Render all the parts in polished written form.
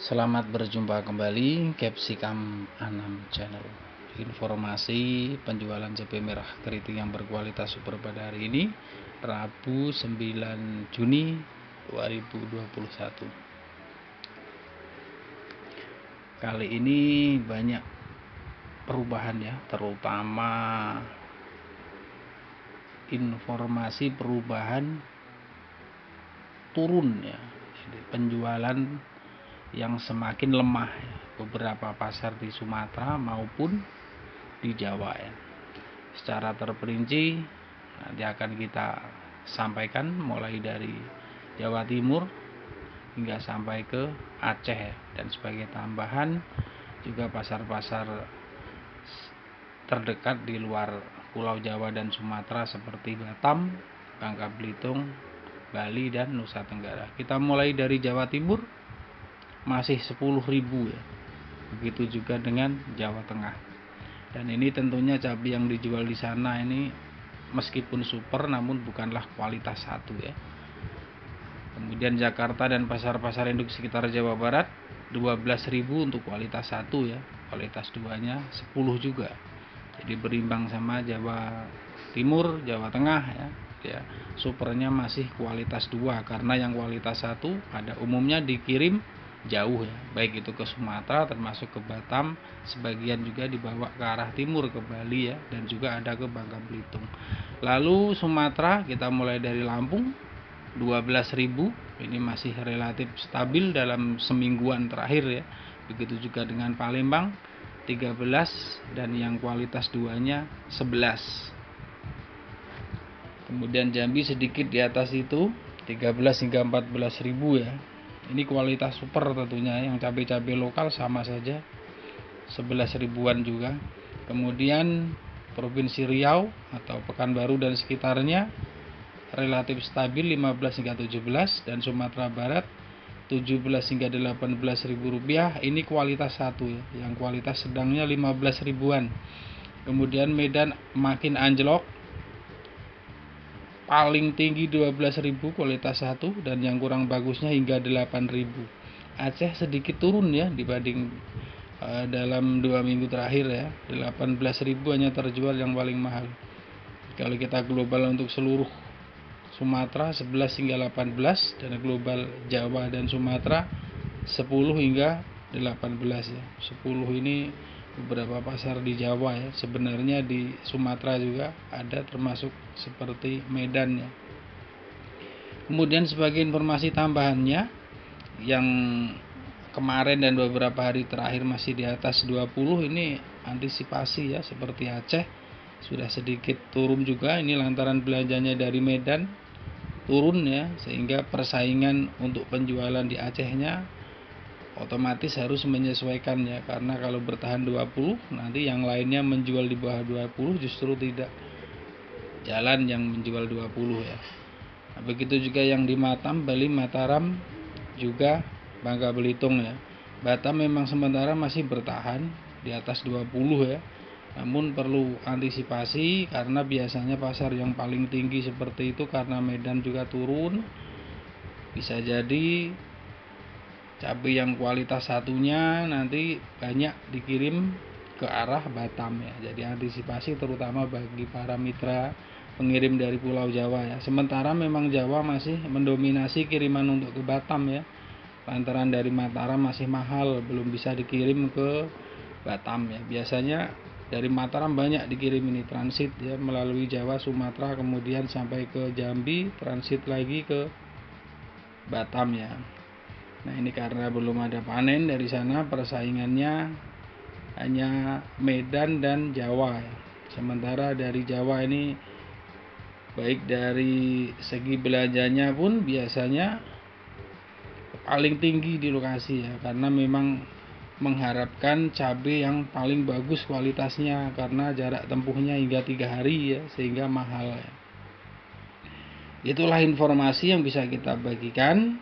Selamat berjumpa kembali Capsicum Anam Channel. Informasi penjualan cabai merah keriting yang berkualitas super pada hari ini, Rabu 9 Juni 2021. Kali ini banyak perubahan ya, terutama informasi perubahan turun ya. Jadi penjualan yang semakin lemah ya, beberapa pasar di Sumatera maupun di Jawa ya. Secara terperinci nanti akan kita sampaikan mulai dari Jawa Timur hingga sampai ke Aceh ya. Dan sebagai tambahan juga pasar-pasar terdekat di luar Pulau Jawa dan Sumatera seperti Batam, Bangka Belitung, Bali dan Nusa Tenggara. Kita mulai dari Jawa Timur masih 10.000 ya. Begitu juga dengan Jawa Tengah. Dan ini tentunya cabai yang dijual di sana ini meskipun super namun bukanlah kualitas satu ya. Kemudian Jakarta dan pasar-pasar induk sekitar Jawa Barat 12.000 untuk kualitas satu ya. Kualitas duanya 10 juga. Jadi berimbang sama Jawa Timur, Jawa Tengah ya. Ya, supernya masih kualitas 2 karena yang kualitas 1 pada umumnya dikirim jauh ya, baik itu ke Sumatera termasuk ke Batam, sebagian juga dibawa ke arah timur ke Bali ya, dan juga ada ke Bangka Belitung. Lalu Sumatera kita mulai dari Lampung 12.000, ini masih relatif stabil dalam semingguan terakhir ya. Begitu juga dengan Palembang 13 dan yang kualitas 2-nya 11. Kemudian Jambi sedikit di atas itu 13 hingga 14.000 ya. Ini kualitas super tentunya, yang cabai-cabai lokal sama saja 11 ribuan juga. Kemudian Provinsi Riau atau Pekanbaru dan sekitarnya relatif stabil 15 hingga 17, dan Sumatera Barat 17 hingga 18 ribu rupiah. Ini kualitas satu ya. Yang kualitas sedangnya 15 ribuan. Kemudian Medan makin anjlok, paling tinggi 12.000 kualitas 1, dan yang kurang bagusnya hingga 8.000. Aceh sedikit turun ya dibanding dalam 2 minggu terakhir ya. 18.000 hanya terjual yang paling mahal. Kalau kita global untuk seluruh Sumatera 11 hingga 18, dan global Jawa dan Sumatera 10 hingga 18 ya. 10 ini beberapa pasar di Jawa ya. Sebenarnya di Sumatera juga ada, termasuk seperti Medan ya. Kemudian sebagai informasi tambahannya, yang kemarin dan beberapa hari terakhir masih di atas 20, ini antisipasi ya, seperti Aceh sudah sedikit turun juga. Ini lantaran belanjanya dari Medan turun ya, sehingga persaingan untuk penjualan di Acehnya otomatis harus menyesuaikan ya, karena kalau bertahan 20 nanti yang lainnya menjual di bawah 20 justru tidak jalan yang menjual 20 ya. Nah, begitu juga yang di Batam, Bali, Mataram, juga Bangka Belitung ya. Batam memang sementara masih bertahan di atas 20 ya. Namun perlu antisipasi karena biasanya pasar yang paling tinggi seperti itu karena Medan juga turun. Bisa jadi cabai yang kualitas satunya nanti banyak dikirim ke arah Batam ya. Jadi antisipasi terutama bagi para mitra pengirim dari Pulau Jawa ya. Sementara memang Jawa masih mendominasi kiriman untuk ke Batam ya. Lantaran dari Mataram masih mahal, belum bisa dikirim ke Batam ya. Biasanya dari Mataram banyak dikirim ini transit ya, melalui Jawa, Sumatera, kemudian sampai ke Jambi, transit lagi ke Batam ya. Nah, ini karena belum ada panen dari sana, persaingannya hanya Medan dan Jawa ya. Sementara dari Jawa ini baik dari segi belanjanya pun biasanya paling tinggi di lokasi ya, karena memang mengharapkan cabai yang paling bagus kualitasnya karena jarak tempuhnya hingga 3 hari ya, sehingga mahal ya. Itulah informasi yang bisa kita bagikan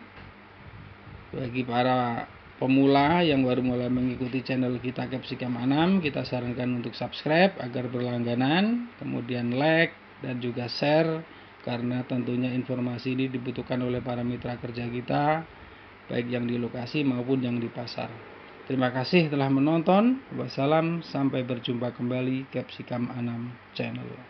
bagi para pemula yang baru mulai mengikuti channel kita Capsicum Anam. Kita sarankan untuk subscribe agar berlangganan, kemudian like dan juga share, karena tentunya informasi ini dibutuhkan oleh para mitra kerja kita baik yang di lokasi maupun yang di pasar. Terima kasih telah menonton. Wassalam, sampai berjumpa kembali Capsicum Anam Channel.